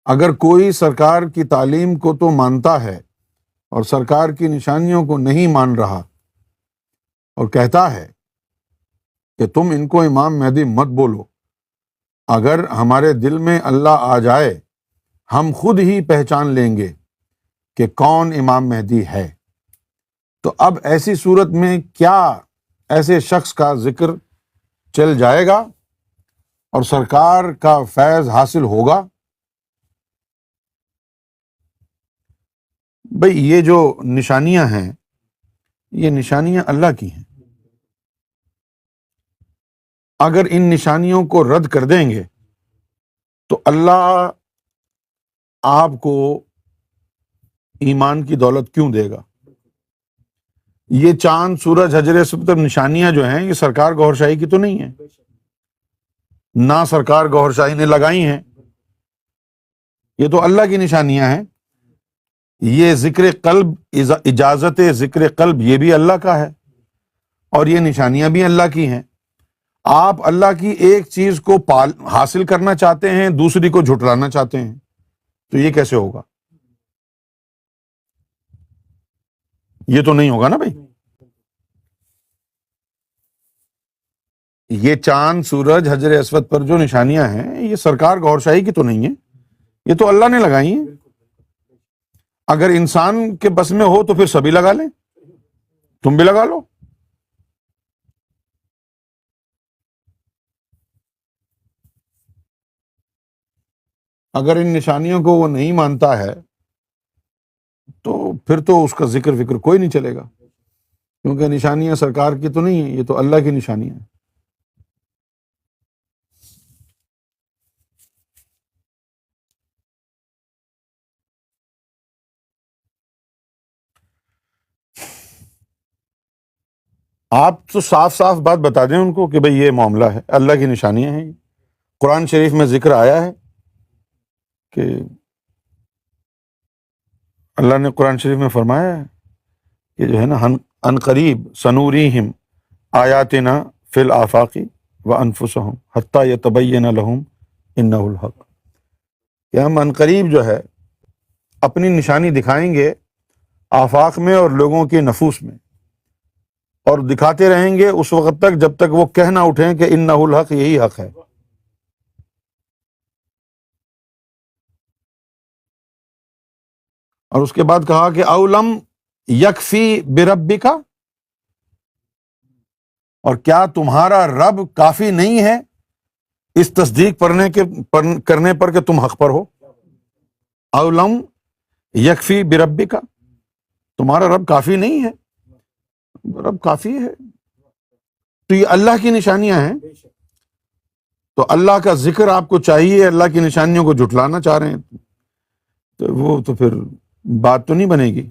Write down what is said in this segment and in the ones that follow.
اگر کوئی سرکار کی تعلیم کو تو مانتا ہے اور سرکار کی نشانیوں کو نہیں مان رہا اور کہتا ہے کہ تم ان کو امام مہدی مت بولو، اگر ہمارے دل میں اللہ آ جائے ہم خود ہی پہچان لیں گے کہ کون امام مہدی ہے۔ تو اب ایسی صورت میں کیا ایسے شخص کا ذکر چل جائے گا اور سرکار کا فیض حاصل ہوگا؟ بھئی یہ جو نشانیاں ہیں یہ نشانیاں اللہ کی ہیں، اگر ان نشانیوں کو رد کر دیں گے تو اللہ آپ کو ایمان کی دولت کیوں دے گا؟ یہ چاند، سورج، حجر اسود نشانیاں جو ہیں یہ سرکار گوھر شاہی کی تو نہیں ہیں، نہ سرکار گوھر شاہی نے لگائی ہیں، یہ تو اللہ کی نشانیاں ہیں۔ یہ ذکر قلب، اجازت ذکر قلب یہ بھی اللہ کا ہے اور یہ نشانیاں بھی اللہ کی ہیں۔ آپ اللہ کی ایک چیز کو حاصل کرنا چاہتے ہیں، دوسری کو جھٹلانا چاہتے ہیں، تو یہ کیسے ہوگا؟ یہ تو نہیں ہوگا نا بھائی۔ یہ چاند، سورج، حجر اسود پر جو نشانیاں ہیں یہ سرکار گوھر شاہی کی تو نہیں ہیں، یہ تو اللہ نے لگائی ہیں۔ اگر انسان کے بس میں ہو تو پھر سبھی لگا لیں، تم بھی لگا لو۔ اگر ان نشانیوں کو وہ نہیں مانتا ہے تو پھر تو اس کا ذکر فکر کوئی نہیں چلے گا، کیونکہ نشانیاں سرکار کی تو نہیں ہیں، یہ تو اللہ کی نشانیاں ہیں۔ آپ تو صاف صاف بات بتا دیں ان کو کہ بھئی یہ معاملہ ہے، اللہ کی نشانیاں ہیں۔ قرآن شریف میں ذکر آیا ہے کہ اللہ نے قرآن شریف میں فرمایا ہے کہ جو ہے نا ان قریب سنوریہم آیاتنا فی الآفاق وانفسہم حتی یتبین لہم انہ الحق، کہ ہم ان قریب جو ہے اپنی نشانی دکھائیں گے آفاق میں اور لوگوں کے نفوس میں، اور دکھاتے رہیں گے اس وقت تک جب تک وہ کہہ نہ اٹھیں کہ انہ الحق، یہی حق ہے۔ اور اس کے بعد کہا کہ اولم یکفی بربک، اور کیا تمہارا رب کافی نہیں ہے اس تصدیق کرنے پر کہ تم حق پر ہو؟ اولم یکفی بربک، تمہارا رب کافی نہیں ہے؟ رب کافی ہے۔ تو یہ اللہ کی نشانیاں ہیں، تو اللہ کا ذکر آپ کو چاہیے، اللہ کی نشانیوں کو جھٹلانا چاہ رہے ہیں تو وہ تو پھر بات تو نہیں بنے گی۔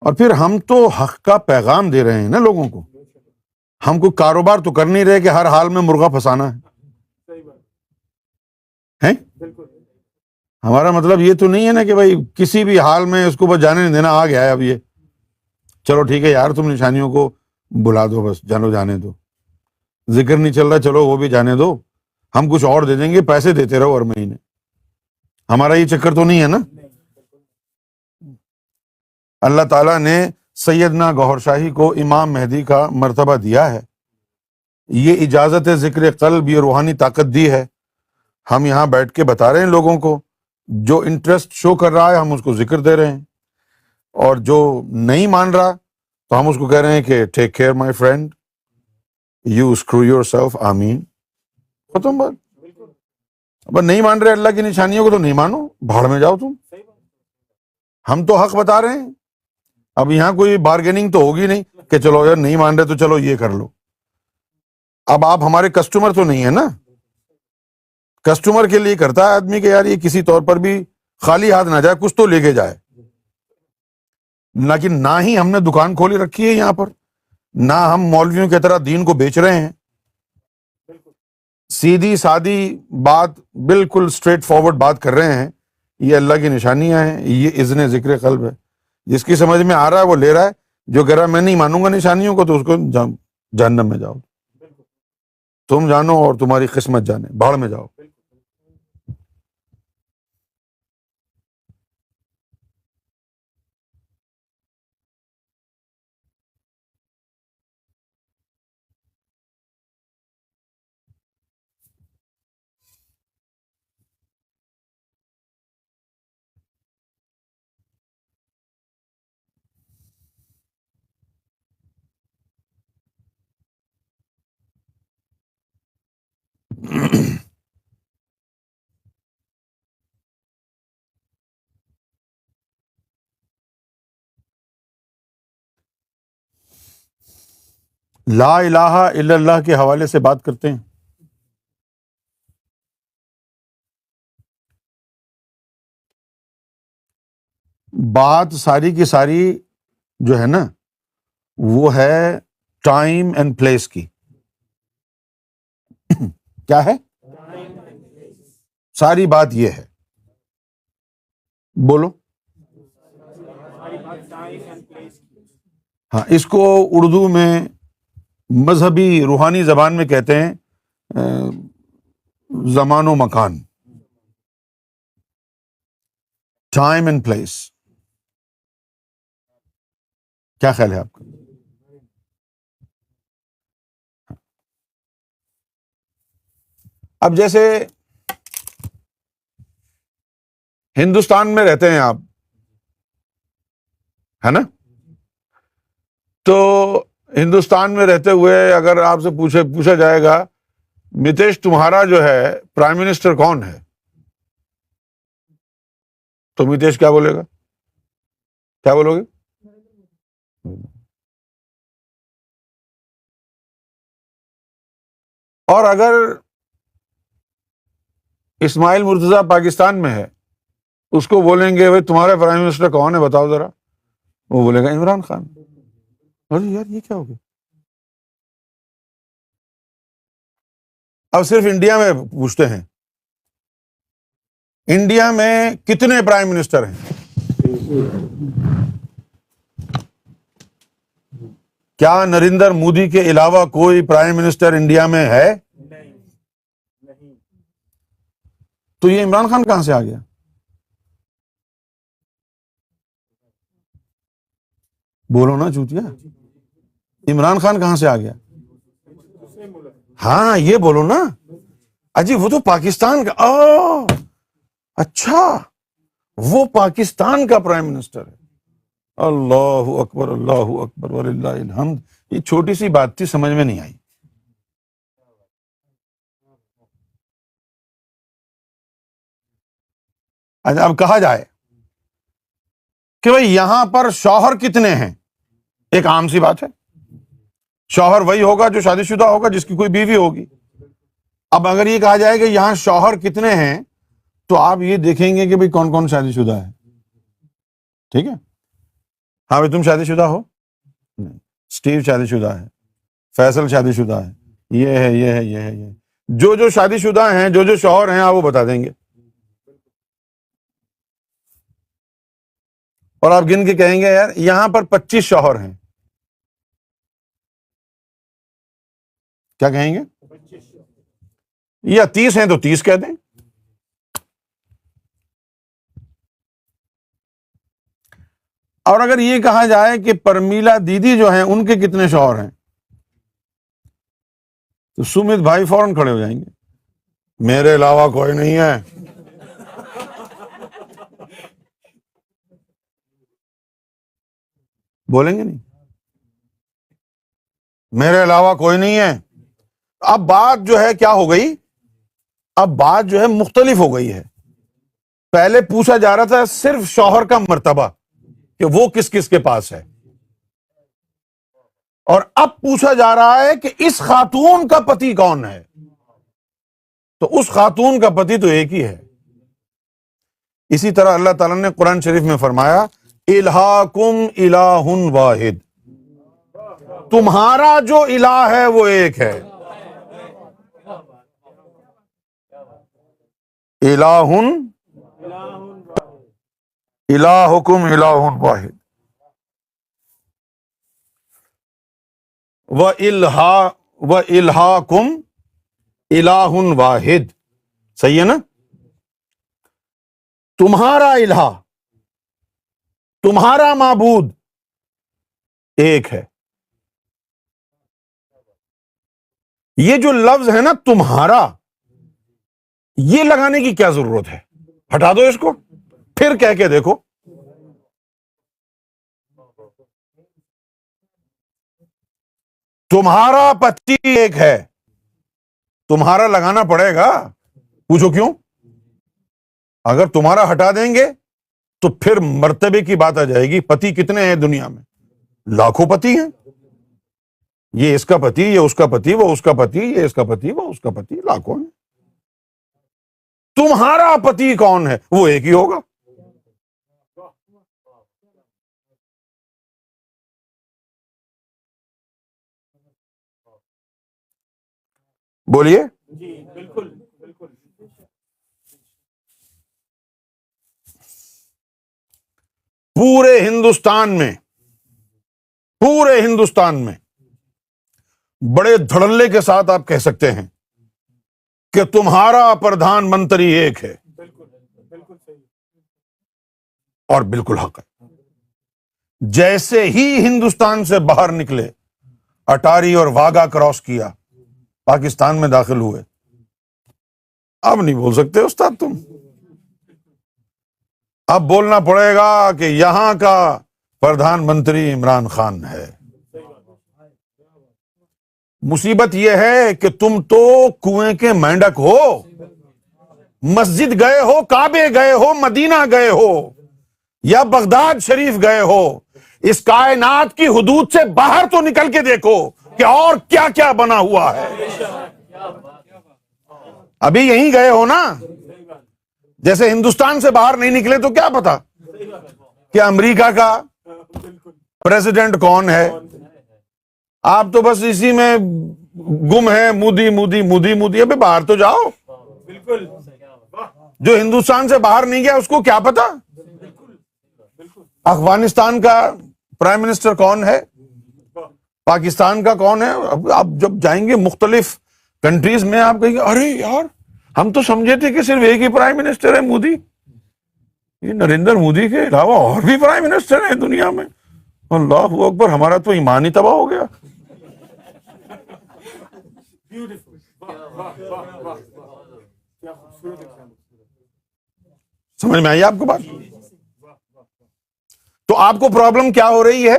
اور پھر ہم تو حق کا پیغام دے رہے ہیں نا لوگوں کو، ہم کو کاروبار تو کر نہیں رہے کہ ہر حال میں مرغا پھنسانا ہے۔ ہمارا مطلب یہ تو نہیں ہے نا کہ بھائی کسی بھی حال میں اس کو بس جانے نہیں دینا، آ گیا ہے اب یہ، چلو ٹھیک ہے یار تم نشانیوں کو بلا دو، بس جانے دو، ذکر نہیں چل رہا چلو وہ بھی جانے دو، ہم کچھ اور دے دیں گے، پیسے دیتے رہو ہر مہینے۔ ہمارا یہ چکر تو نہیں ہے نا۔ اللہ تعالیٰ نے سیدنا گوھر شاہی کو امام مہدی کا مرتبہ دیا ہے، یہ اجازت ذکر قلب، یہ روحانی طاقت دی ہے۔ ہم یہاں بیٹھ کے بتا رہے ہیں لوگوں کو، جو انٹرسٹ شو کر رہا ہے ہم اس کو ذکر دے رہے ہیں، اور جو نہیں مان رہا تو ہم اس کو کہہ رہے ہیں کہ take care my friend, you screw yourself, آمین، ختم بات۔ اب نہیں مان رہے اللہ کی نشانیوں کو تو نہیں مانو، بھاڑ میں جاؤ تم، ہم تو حق بتا رہے ہیں۔ اب یہاں کوئی بارگیننگ تو ہوگی نہیں کہ چلو یار نہیں مان رہے تو چلو یہ کر لو۔ اب آپ ہمارے کسٹمر تو نہیں ہے نا، کسٹمر کے لیے کرتا ہے آدمی کہ یار یہ کسی طور پر بھی خالی ہاتھ نہ جائے، کچھ تو لے کے جائے، لیکن نہ ہی ہم نے دکان کھولی رکھی ہے یہاں پر، نہ ہم مولویوں کی طرح دین کو بیچ رہے ہیں۔ سیدھی سادی بات، بالکل اسٹریٹ فارورڈ بات کر رہے ہیں، یہ اللہ کی نشانیاں ہیں، یہ اذن ذکر قلب ہے۔ جس کی سمجھ میں آ رہا ہے وہ لے رہا ہے، جو کہہ رہا ہے میں نہیں مانوں گا نشانیوں کو تو اس کو جہنم میں جاؤ، تم جانو اور تمہاری قسمت جانے، بھاڑ میں جاؤ۔ لا الہ الا اللہ کے حوالے سے بات کرتے ہیں۔ بات ساری کی ساری جو ہے نا وہ ہے ٹائم اینڈ پلیس کی۔ کیا ہے؟ ساری بات یہ ہے، بولو۔ ہاں، اس کو اردو میں مذہبی روحانی زبان میں کہتے ہیں زمان و مکان، ٹائم اینڈ پلیس۔ کیا خیال ہے آپ کا؟ اب جیسے ہندوستان میں رہتے ہیں آپ، ہے نا؟ تو ہندوستان میں رہتے ہوئے اگر آپ سے پوچھا جائے گا متیش تمہارا جو ہے پرائم منسٹر کون ہے، تو متیش کیا بولے گا؟ کیا بولو گے؟ اور اگر اسماعیل مرتضیٰ پاکستان میں ہے، اس کو بولیں گے بھائی تمہارا پرائم منسٹر کون ہے بتاؤ ذرا، وہ بولے گا عمران خان۔ ارے یار یہ کیا ہو گیا؟ اب صرف انڈیا میں پوچھتے ہیں، انڈیا میں کتنے پرائم منسٹر ہیں؟ کیا نریندر مودی کے علاوہ کوئی پرائم منسٹر انڈیا میں ہے؟ تو یہ عمران خان کہاں سے آ گیا؟ بولو نا چوتیا، عمران خان کہاں سے آ گیا؟ ہاں یہ بولو نا، اجی وہ تو پاکستان کا، اچھا وہ پاکستان کا پرائم منسٹر ہے۔ اللہ اکبر، اللہ اکبر وللہ الحمد۔ یہ چھوٹی سی بات تھی، سمجھ میں نہیں آئی۔ اچھا اب کہا جائے کہ بھئی یہاں پر شوہر کتنے ہیں، ایک عام سی بات ہے، شوہر وہی ہوگا جو شادی شدہ ہوگا، جس کی کوئی بیوی ہوگی۔ اب اگر یہ کہا جائے کہ یہاں شوہر کتنے ہیں، تو آپ یہ دیکھیں گے کہ بھئی کون کون شادی شدہ ہے، ٹھیک ہے؟ ہاں بھائی تم شادی شدہ ہو؟ نہیں۔ اسٹیو شادی شدہ ہے، فیصل شادی شدہ ہے، یہ ہے، یہ ہے، یہ ہے، یہ ہے۔ جو شادی شدہ ہیں، جو شوہر ہیں، آپ وہ بتا دیں گے، اور آپ گن کے کہیں گے یار یہاں پر 25 شوہر ہیں، کیا کہیں گے؟ یا 30 ہیں تو 30 کہہ دیں۔ اور اگر یہ کہا جائے کہ پرمیلا دیدی جو ہیں ان کے کتنے شوہر ہیں، تو سمت بھائی فوراً کھڑے ہو جائیں گے، میرے علاوہ کوئی نہیں ہے۔ بولیں گے نہیں؟ میرے علاوہ کوئی نہیں ہے۔ اب بات جو ہے کیا ہو گئی؟ اب بات جو ہے مختلف ہو گئی ہے۔ پہلے پوچھا جا رہا تھا صرف شوہر کا مرتبہ کہ وہ کس کس کے پاس ہے، اور اب پوچھا جا رہا ہے کہ اس خاتون کا پتی کون ہے، تو اس خاتون کا پتی تو ایک ہی ہے۔ اسی طرح اللہ تعالیٰ نے قرآن شریف میں فرمایا الہاکم الہ واحد، تمہارا جو الہ ہے وہ ایک ہے۔ الہکم الہ واحد۔ وَإِلْهَاكُمْ إِلَٰهٌ وَاحِدٌ، صحیح ہے نا؟ تمہارا الہ، تمہارا معبود ایک ہے۔ یہ جو لفظ ہے نا تمہارا، یہ لگانے کی کیا ضرورت ہے؟ ہٹا دو اس کو، پھر کہہ کے دیکھو۔ تمہارا پتی ایک ہے، تمہارا لگانا پڑے گا، پوچھو کیوں؟ اگر تمہارا ہٹا دیں گے تو پھر مرتبے کی بات آ جائے گی۔ پتی کتنے ہیں دنیا میں؟ لاکھوں پتی ہیں، یہ اس کا پتی، یہ اس کا پتی، وہ اس کا پتی، یہ اس کا پتی، وہ اس کا پتی، لاکھوں ہیں۔ تمہارا پتی کون ہے؟ وہ ایک ہی ہوگا۔ بولیے۔ پورے ہندوستان میں بڑے دھڑلے کے ساتھ آپ کہہ سکتے ہیں کہ تمہارا پردھان منتری ایک ہے، اور بالکل حق ہے۔ جیسے ہی ہندوستان سے باہر نکلے، اٹاری اور واگا کراس کیا، پاکستان میں داخل ہوئے، اب نہیں بول سکتے استاد تم، اب بولنا پڑے گا کہ یہاں کا پردھان منتری عمران خان ہے۔ مصیبت یہ ہے کہ تم تو کنویں کے مینڈک ہو، مسجد گئے ہو، کعبے گئے ہو، مدینہ گئے ہو، یا بغداد شریف گئے ہو، اس کائنات کی حدود سے باہر تو نکل کے دیکھو کہ اور کیا کیا بنا ہوا ہے۔ ابھی یہیں گئے ہو نا، جیسے ہندوستان سے باہر نہیں نکلے تو کیا پتا کہ امریکہ کا پریزیڈنٹ کون ہے۔ آپ تو بس اسی میں گم ہے، مودی مودی مودی مودی۔ ابھی باہر تو جاؤ۔ جو ہندوستان سے باہر نہیں گیا اس کو کیا پتا افغانستان کا پرائم منسٹر کون ہے، پاکستان کا کون ہے۔ اب آپ جب جائیں گے مختلف کنٹریز میں، آپ کہیں گے ارے یار ہم تو سمجھے تھے کہ صرف ایک ہی پرائم منسٹر ہے مودی، یہ نریندر مودی کے علاوہ اور بھی پرائم منسٹر ہیں دنیا میں۔ اللہ اکبر، ہمارا تو ایمان ہی تباہ ہو گیا۔ سمجھ میں آئی آپ کو بات؟ تو آپ کو پرابلم کیا ہو رہی ہے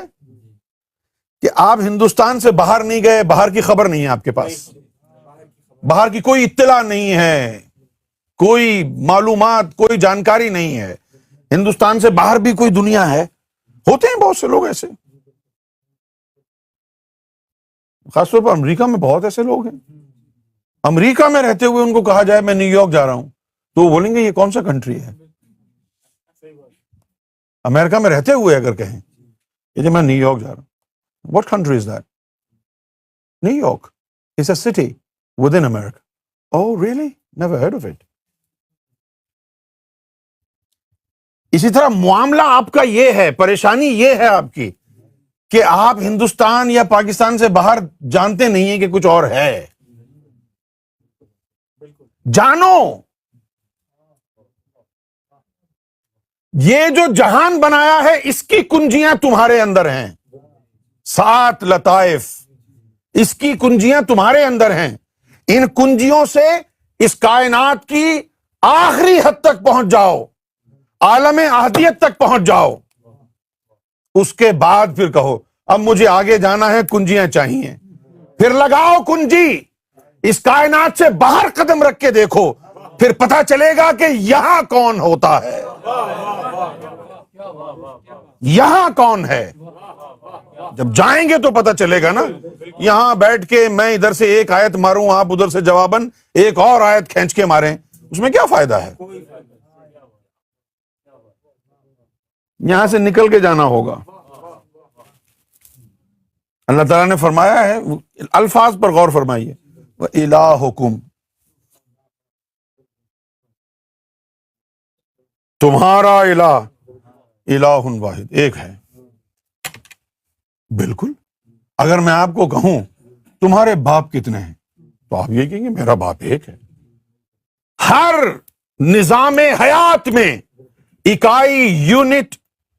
کہ آپ ہندوستان سے باہر نہیں گئے، باہر کی خبر نہیں ہے آپ کے پاس، باہر کی کوئی اطلاع نہیں ہے، کوئی معلومات، کوئی جانکاری نہیں ہے۔ ہندوستان سے باہر بھی کوئی دنیا ہے، ہوتے ہیں بہت سے لوگ ایسے، خاص طور پر امریکہ میں بہت ایسے لوگ ہیں۔ امریکہ میں رہتے ہوئے ان کو کہا جائے میں نیو یارک جا رہا ہوں تو وہ بولیں گے یہ کون سا کنٹری ہے۔ امریکہ میں رہتے ہوئے اگر کہیں کہ جی میں نیو یارک جا رہا ہوں، what country is that? New York is a city with in America. Oh really? Never heard of it. اسی طرح معاملہ آپ کا یہ ہے، پریشانی یہ ہے آپ کی کہ آپ ہندوستان یا پاکستان سے باہر جانتے نہیں ہیں کہ کچھ اور ہے۔ جانو، یہ جو جہان بنایا ہے اس کی کنجیاں تمہارے اندر ہیں، 7 لطائف، اس کی کنجیاں تمہارے اندر ہیں۔ ان کنجیوں سے اس کائنات کی آخری حد تک پہنچ جاؤ، عالم احدیت تک پہنچ جاؤ، اس کے بعد پھر کہو اب مجھے آگے جانا ہے، کنجیاں چاہیے، پھر لگاؤ کنجی، اس کائنات سے باہر قدم رکھ کے دیکھو، پھر پتا چلے گا کہ یہاں کون ہوتا ہے، یہاں کون ہے۔ جب جائیں گے تو پتا چلے گا نا۔ یہاں بیٹھ کے میں ادھر سے ایک آیت ماروں، آپ ادھر سے جواباً ایک اور آیت کھینچ کے ماریں، اس میں کیا فائدہ ہے؟ یہاں سے نکل کے جانا ہوگا۔ اللہ تعالیٰ نے فرمایا ہے، الفاظ پر غور فرمائیے، وَإِلَٰهُكُمْ، تمہارا الہ الہ واحد، ایک ہے۔ بالکل اگر میں آپ کو کہوں تمہارے باپ کتنے ہیں تو آپ یہ کہیں گے میرا باپ ایک ہے. ہر نظام حیات میں اکائی یونٹ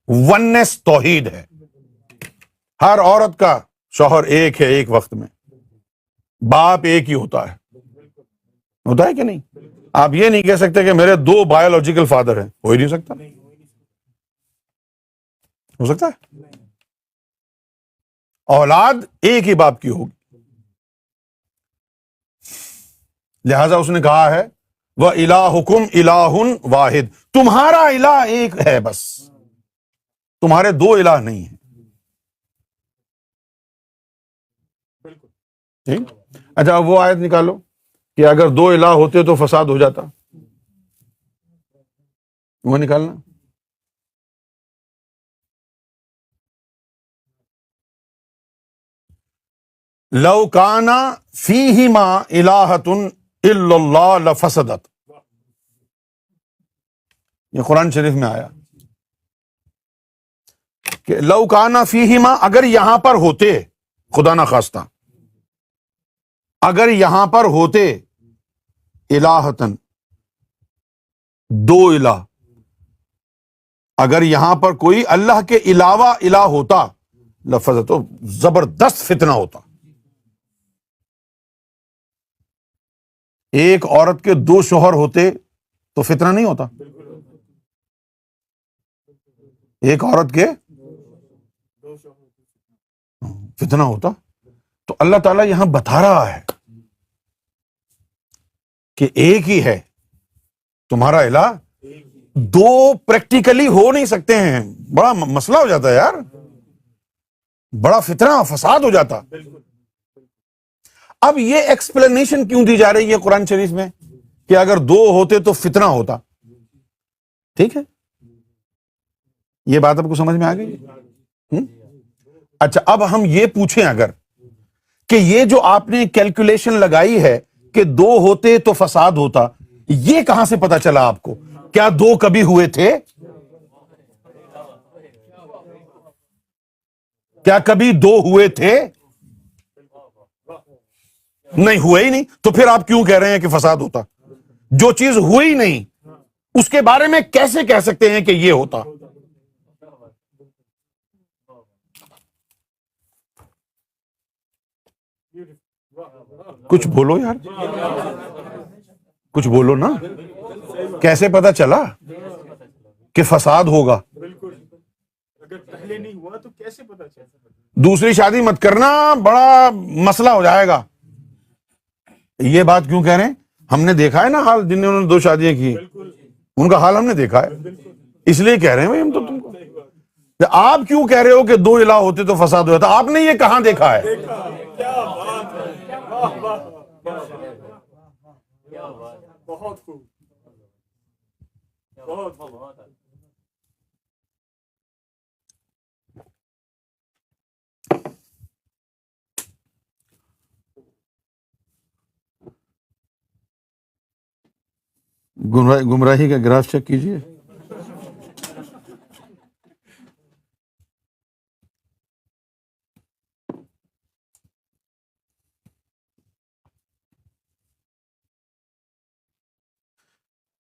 وننس توحید ہے. ہر عورت کا شوہر ایک ہے ایک وقت میں، باپ ایک ہی ہوتا ہے کہ نہیں؟ آپ یہ نہیں کہہ سکتے کہ میرے 2 بایولوجیکل فادر ہیں، ہو ہی نہیں سکتا. ہو سکتا ہے؟ اولاد ایک ہی باپ کی ہوگی. لہذا اس نے کہا ہے وَإِلَٰهُكُمْ إِلَٰهٌ وَاحِدٌ، تمہارا الہ ایک ہے، بس تمہارے 2 الہ نہیں ہیں. ٹھیک؟ اچھا وہ آیت نکالو کہ اگر 2 الہ ہوتے تو فساد ہو جاتا، وہ نکالنا. لو کان فیہما الہۃ الا اللہ لفسدت، یہ قرآن شریف میں آیا کہ لو کان فیہما، اگر یہاں پر ہوتے، خدا نہ خواستہ اگر یہاں پر ہوتے الہتن 2 الہ، اگر یہاں پر کوئی اللہ کے علاوہ الہ ہوتا لفسدت، تو زبردست فتنہ ہوتا. ایک عورت کے 2 شوہر ہوتے تو فتنہ نہیں ہوتا؟ ایک عورت کے فتنہ ہوتا. تو اللہ تعالیٰ یہاں بتا رہا ہے کہ ایک ہی ہے تمہارا الہ، 2 پریکٹیکلی ہو نہیں سکتے ہیں. بڑا مسئلہ ہو جاتا ہے یار، بڑا فتنہ فساد ہو جاتا. اب یہ ایکسپلینیشن کیوں دی جا رہی ہے قرآن شریف میں کہ اگر 2 ہوتے تو فتنہ ہوتا؟ ٹھیک ہے، یہ بات آپ کو سمجھ میں آ گئی؟ اچھا اب ہم یہ پوچھیں اگر کہ یہ جو آپ نے کیلکولیشن لگائی ہے کہ 2 ہوتے تو فساد ہوتا، یہ کہاں سے پتا چلا آپ کو؟ کیا 2 کبھی ہوئے تھے؟ کیا کبھی 2 ہوئے تھے؟ نہیں ہوئے ہی نہیں، تو پھر آپ کیوں کہہ رہے ہیں کہ فساد ہوتا؟ جو چیز ہوئی نہیں اس کے بارے میں کیسے کہہ سکتے ہیں کہ یہ ہوتا؟ کچھ بولو یار، کچھ بولو نا. کیسے پتا چلا کہ فساد ہوگا؟ اگر پہلے نہیں ہوا تو کیسے پتا چل؟ دوسری شادی مت کرنا، بڑا مسئلہ ہو جائے گا. یہ بات کیوں کہہ رہے ہیں؟ ہم نے دیکھا ہے نا حال، جن نے 2 شادیاں کی ان کا حال ہم نے دیکھا ہے، اس لیے کہہ رہے ہیں بھائی ہم تو تم کو. آپ کیوں کہہ رہے ہو کہ 2 الہ ہوتے تو فساد ہو جاتا؟ آپ نے یہ کہاں دیکھا ہے؟ بہت خوب، بہت گمراہی کا گراف چیک کیجئے.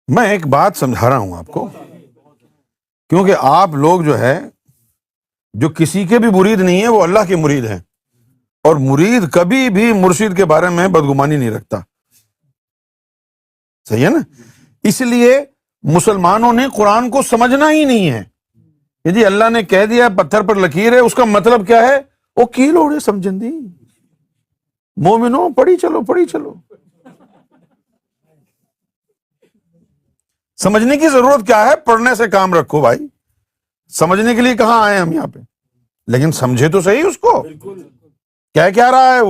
میں ایک بات سمجھا رہا ہوں آپ کو، کیونکہ آپ لوگ جو ہے جو کسی کے بھی مرید نہیں ہیں وہ اللہ کے مرید ہیں، اور مرید کبھی بھی مرشد کے بارے میں بدگمانی نہیں رکھتا. صحیح ہے نا؟ اس لیے مسلمانوں نے قرآن کو سمجھنا ہی نہیں ہے. جی اللہ نے کہہ دیا پتھر پر لکیر ہے، اس کا مطلب کیا ہے؟ وہ کیل اوڑے سمجھن دی، مومنوں پڑھی چلو پڑھی چلو. سمجھنے کی ضرورت کیا ہے؟ پڑھنے سے کام رکھو بھائی. سمجھنے کے لیے کہاں آئے ہم یہاں پہ؟ لیکن سمجھے تو صحیح اس کو، کیا رہا ہے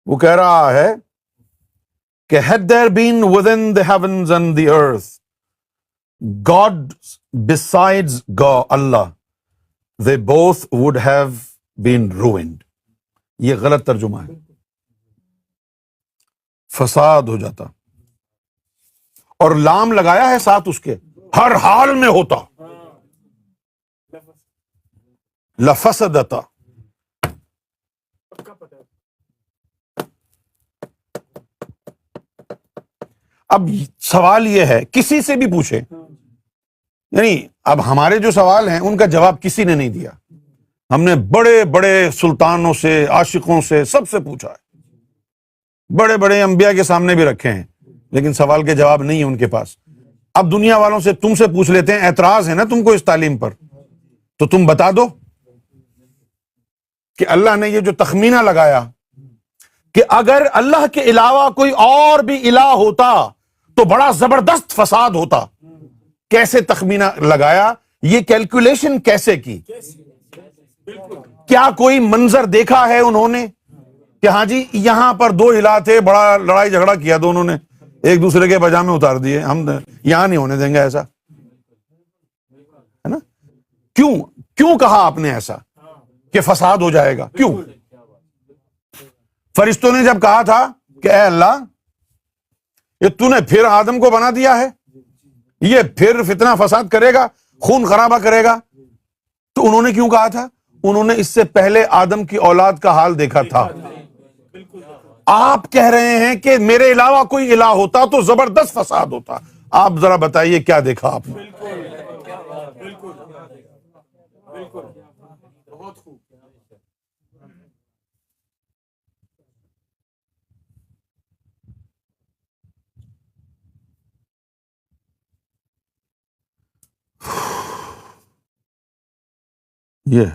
وہ کہہ رہا ہے کہ had there been within the heavens and the earth God besides God Allah, they both would have been ruined. یہ غلط ترجمہ ہے، فساد ہو جاتا. اور لام لگایا ہے ساتھ اس کے، ہر حال میں ہوتا. لفسدتا. پکا پتا ہے. اب سوال یہ ہے کسی سے بھی پوچھے, یعنی اب ہمارے جو سوال ہیں ان کا جواب کسی نے نہیں دیا. ہم نے بڑے بڑے سلطانوں سے, عاشقوں سے, سب سے پوچھا ہے, بڑے بڑے انبیاء کے سامنے بھی رکھے ہیں, لیکن سوال کے جواب نہیں ہے ان کے پاس. اب دنیا والوں سے تم سے پوچھ لیتے ہیں, اعتراض ہے نا تم کو اس تعلیم پر, تو تم بتا دو کہ اللہ نے یہ جو تخمینہ لگایا کہ اگر اللہ کے علاوہ کوئی اور بھی الہ ہوتا تو بڑا زبردست فساد ہوتا, کیسے تخمینہ لگایا, یہ کیلکولیشن کیسے کی, کیا کوئی منظر دیکھا ہے انہوں نے کہ ہاں جی یہاں پر دو الہ تھے, بڑا لڑائی جھگڑا کیا دونوں نے, ایک دوسرے کے پاجامے اتار دیے, ہم یہاں نہیں ہونے دیں گے ایسا, ہے نا؟ کیوں کہا آپ نے ایسا کہ فساد ہو جائے گا, کیوں؟ فرشتوں نے جب کہا تھا کہ اے اللہ یہ تو نے پھر آدم کو بنا دیا ہے, یہ پھر فتنہ فساد کرے گا, خون خرابہ کرے گا, تو انہوں نے کیوں کہا تھا؟ انہوں نے اس سے پہلے آدم کی اولاد کا حال دیکھا تھا. آپ کہہ رہے ہیں کہ میرے علاوہ کوئی الہ ہوتا تو زبردست فساد ہوتا. آپ ذرا بتائیے کیا دیکھا آپ نے؟ بالکل بہت خوب. یہ